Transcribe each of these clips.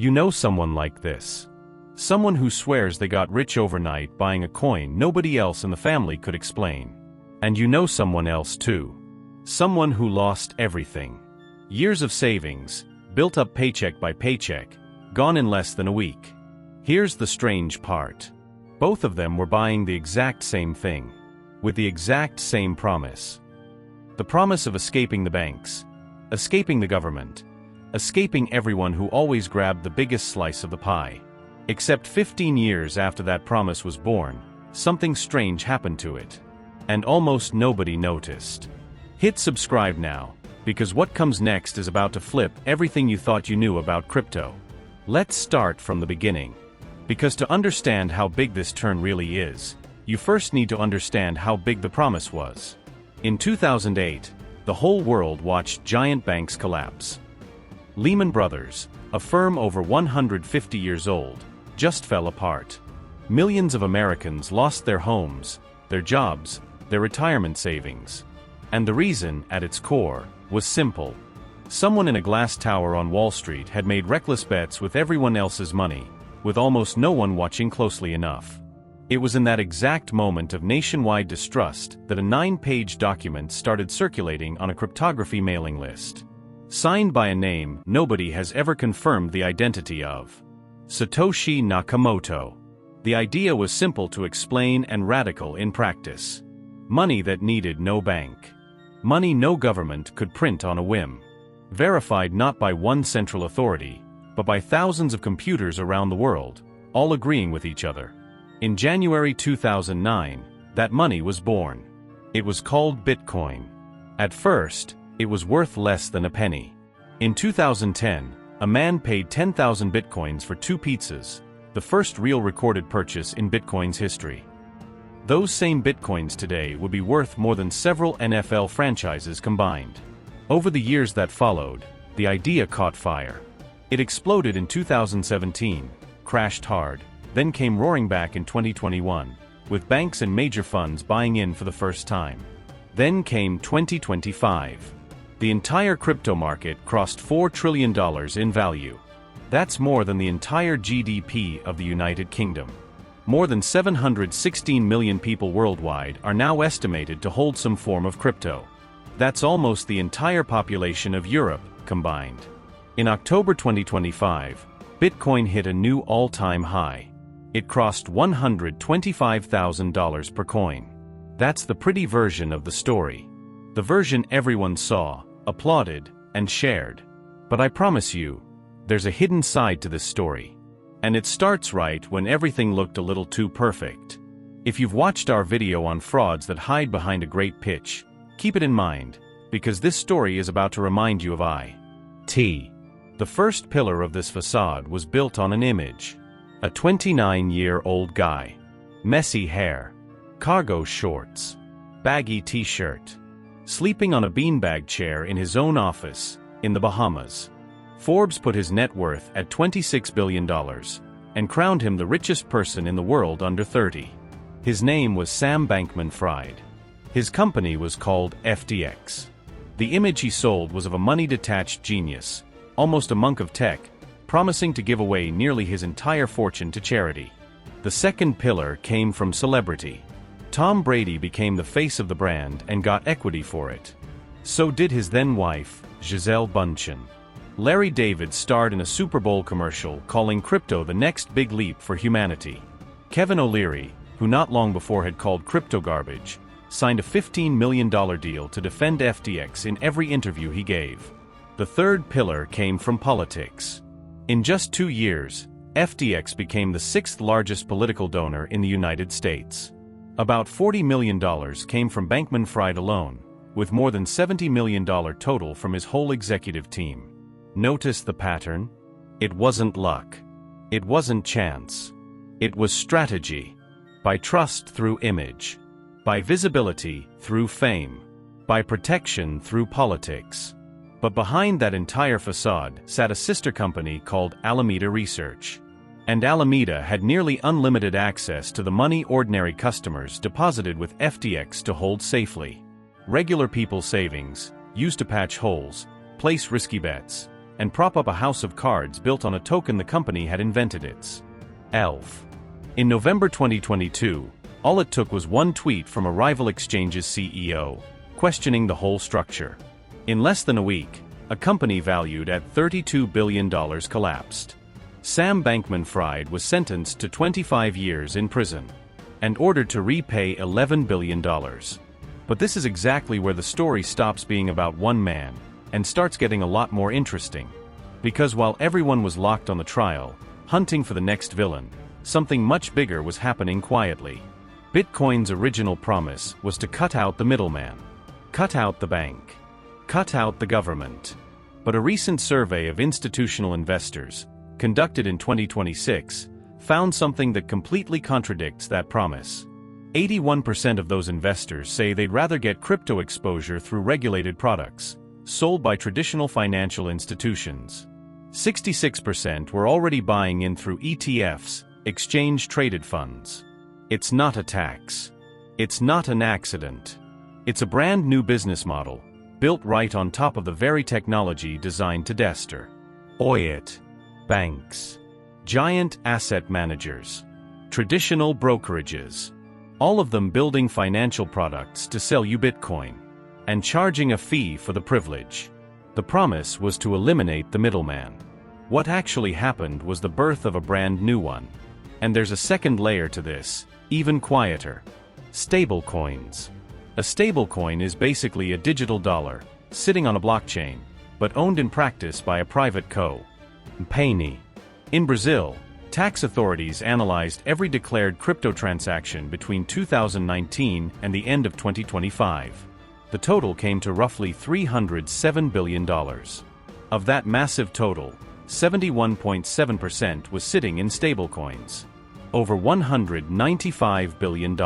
You know someone like this. Someone who swears they got rich overnight buying a coin nobody else in the family could explain. And you know someone else too. Someone who lost everything. Years of savings, built up paycheck by paycheck, gone in less than a week. Here's the strange part. Both of them were buying the exact same thing, with the exact same promise. The promise of escaping the banks, escaping the government, escaping everyone who always grabbed the biggest slice of the pie. Except 15 years after that promise was born, something strange happened to it. And almost nobody noticed. Hit subscribe now, because what comes next is about to flip everything you thought you knew about crypto. Let's start from the beginning. Because to understand how big this turn really is, you first need to understand how big the promise was. In 2008, the whole world watched giant banks collapse. Lehman Brothers, a firm over 150 years old, just fell apart. Millions of Americans lost their homes, their jobs, their retirement savings. And the reason, at its core, was simple. Someone in a glass tower on Wall Street had made reckless bets with everyone else's money, with almost no one watching closely enough. It was in that exact moment of nationwide distrust that a 9-page document started circulating on a cryptography mailing list. Signed by a name nobody has ever confirmed the identity of. Satoshi Nakamoto. The idea was simple to explain and radical in practice. Money that needed no bank. Money no government could print on a whim. Verified not by one central authority, but by thousands of computers around the world, all agreeing with each other. In January 2009, that money was born. It was called Bitcoin. At first, it was worth less than a penny. In 2010, a man paid 10,000 bitcoins for 2 pizzas, the first real recorded purchase in Bitcoin's history. Those same bitcoins today would be worth more than several NFL franchises combined. Over the years that followed, the idea caught fire. It exploded in 2017, crashed hard, then came roaring back in 2021, with banks and major funds buying in for the first time. Then came 2025. The entire crypto market crossed $4 trillion in value. That's more than the entire GDP of the United Kingdom. More than 716 million people worldwide are now estimated to hold some form of crypto. That's almost the entire population of Europe, combined. In October 2025, Bitcoin hit a new all-time high. It crossed $125,000 per coin. That's the pretty version of the story. The version everyone saw, applauded, and shared. But I promise you, there's a hidden side to this story. And it starts right when everything looked a little too perfect. If you've watched our video on frauds that hide behind a great pitch, keep it in mind, because this story is about to remind you of IT. The first pillar of this facade was built on an image. A 29-year-old guy. Messy hair. Cargo shorts. Baggy t-shirt. Sleeping on a beanbag chair in his own office, in the Bahamas. Forbes put his net worth at $26 billion, and crowned him the richest person in the world under 30. His name was Sam Bankman-Fried. His company was called FTX. The image he sold was of a money-detached genius, almost a monk of tech, promising to give away nearly his entire fortune to charity. The second pillar came from celebrity. Tom Brady became the face of the brand and got equity for it. So did his then-wife, Gisele Bündchen. Larry David starred in a Super Bowl commercial calling crypto the next big leap for humanity. Kevin O'Leary, who not long before had called crypto garbage, signed a $15 million deal to defend FTX in every interview he gave. The third pillar came from politics. In just 2 years, FTX became the 6th largest political donor in the United States. About $40 million came from Bankman-Fried alone, with more than $70 million total from his whole executive team. Notice the pattern? It wasn't luck. It wasn't chance. It was strategy. By trust through image. By visibility through fame. By protection through politics. But behind that entire facade sat a sister company called Alameda Research. And Alameda had nearly unlimited access to the money ordinary customers deposited with FTX to hold safely. Regular people's savings, used to patch holes, place risky bets, and prop up a house of cards built on a token the company had invented itself. In November 2022, all it took was one tweet from a rival exchange's CEO, questioning the whole structure. In less than a week, a company valued at $32 billion collapsed. Sam Bankman-Fried was sentenced to 25 years in prison and ordered to repay $11 billion. But this is exactly where the story stops being about one man and starts getting a lot more interesting. Because while everyone was locked on the trial, hunting for the next villain, something much bigger was happening quietly. Bitcoin's original promise was to cut out the middleman, cut out the bank, cut out the government. But a recent survey of institutional investors, conducted in 2026, found something that completely contradicts that promise. 81% of those investors say they'd rather get crypto exposure through regulated products, sold by traditional financial institutions. 66% were already buying in through ETFs, exchange-traded funds. It's not a tax. It's not an accident. It's a brand new business model, built right on top of the very technology designed to destroy it. Banks, giant asset managers, traditional brokerages, all of them building financial products to sell you Bitcoin and charging a fee for the privilege. The promise was to eliminate the middleman. What actually happened was the birth of a brand new one. And there's a second layer to this, even quieter. Stablecoins. A stablecoin is basically a digital dollar, sitting on a blockchain, but owned in practice by a private company. In Brazil, tax authorities analyzed every declared crypto transaction between 2019 and the end of 2025. The total came to roughly $307 billion. Of that massive total, 71.7% was sitting in stablecoins. Over $195 billion.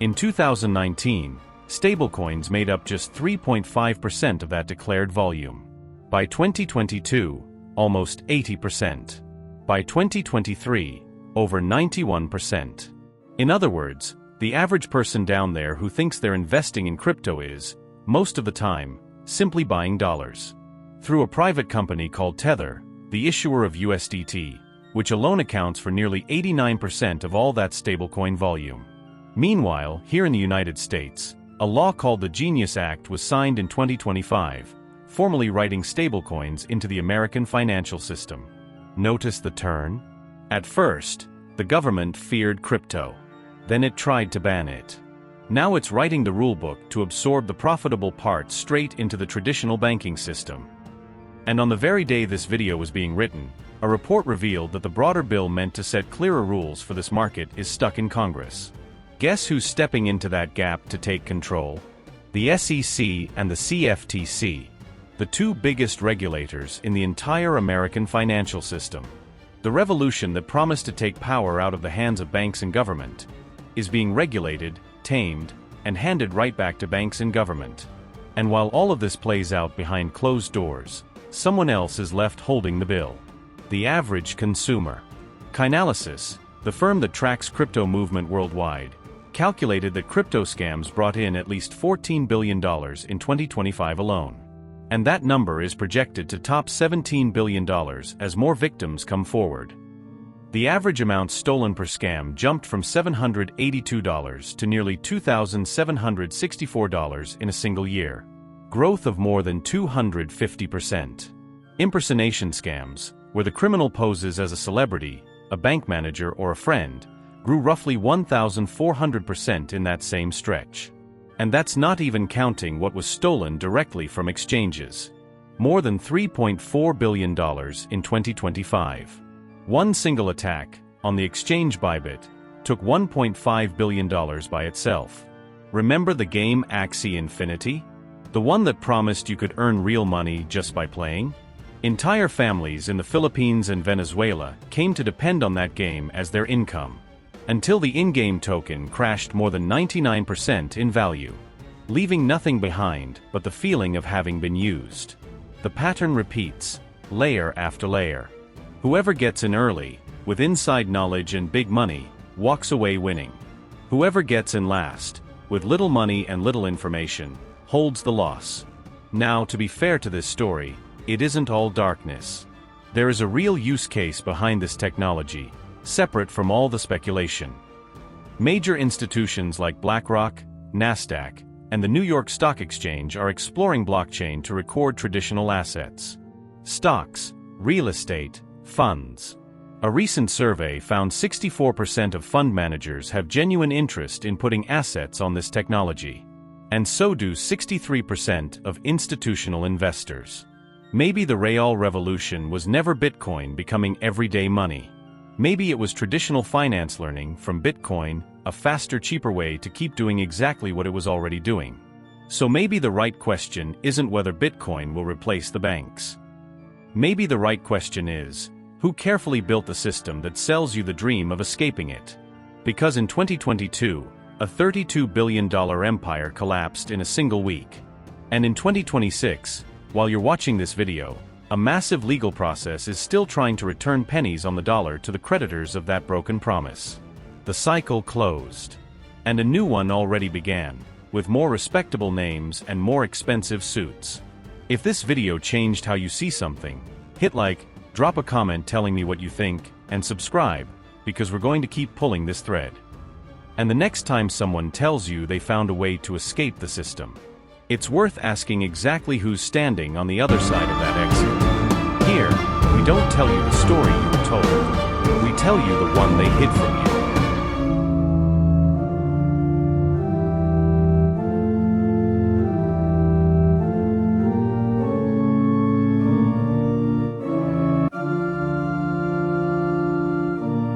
In 2019, stablecoins made up just 3.5% of that declared volume. By 2022, almost 80%. By 2023, over 91%. In other words, the average person down there who thinks they're investing in crypto is, most of the time, simply buying dollars. Through a private company called Tether, the issuer of USDT, which alone accounts for nearly 89% of all that stablecoin volume. Meanwhile, here in the United States, a law called the Genius Act was signed in 2025, formally writing stablecoins into the American financial system. Notice the turn? At first, the government feared crypto. Then it tried to ban it. Now it's writing the rulebook to absorb the profitable part straight into the traditional banking system. And on the very day this video was being written, a report revealed that the broader bill meant to set clearer rules for this market is stuck in Congress. Guess who's stepping into that gap to take control? The SEC and the CFTC, the two biggest regulators in the entire American financial system. The revolution that promised to take power out of the hands of banks and government is being regulated, tamed, and handed right back to banks and government. And while all of this plays out behind closed doors, someone else is left holding the bill. The average consumer. Chainalysis, the firm that tracks crypto movement worldwide, calculated that crypto scams brought in at least $14 billion in 2025 alone. And that number is projected to top $17 billion as more victims come forward. The average amount stolen per scam jumped from $782 to nearly $2,764 in a single year. Growth of more than 250%. Impersonation scams, where the criminal poses as a celebrity, a bank manager, or a friend, grew roughly 1,400% in that same stretch. And that's not even counting what was stolen directly from exchanges. More than $3.4 billion in 2025. One single attack, on the exchange Bybit, took $1.5 billion by itself. Remember the game Axie Infinity? The one that promised you could earn real money just by playing? Entire families in the Philippines and Venezuela came to depend on that game as their income. Until the in-game token crashed more than 99% in value, leaving nothing behind but the feeling of having been used. The pattern repeats, layer after layer. Whoever gets in early, with inside knowledge and big money, walks away winning. Whoever gets in last, with little money and little information, holds the loss. Now, to be fair to this story, it isn't all darkness. There is a real use case behind this technology, separate from all the speculation. Major institutions like BlackRock, Nasdaq, and the New York Stock Exchange are exploring blockchain to record traditional assets. Stocks, real estate, funds. A recent survey found 64% of fund managers have genuine interest in putting assets on this technology. And so do 63% of institutional investors. Maybe the real revolution was never Bitcoin becoming everyday money. Maybe it was traditional finance learning from Bitcoin, a faster, cheaper way to keep doing exactly what it was already doing. So maybe the right question isn't whether Bitcoin will replace the banks. Maybe the right question is, who carefully built the system that sells you the dream of escaping it? Because in 2022, a $32 billion empire collapsed in a single week. And in 2026, while you're watching this video, a massive legal process is still trying to return pennies on the dollar to the creditors of that broken promise. The cycle closed. And a new one already began, with more respectable names and more expensive suits. If this video changed how you see something, hit like, drop a comment telling me what you think, and subscribe, because we're going to keep pulling this thread. And the next time someone tells you they found a way to escape the system, it's worth asking exactly who's standing on the other side of that exit. Here, we don't tell you the story you were told. We tell you the one they hid from you.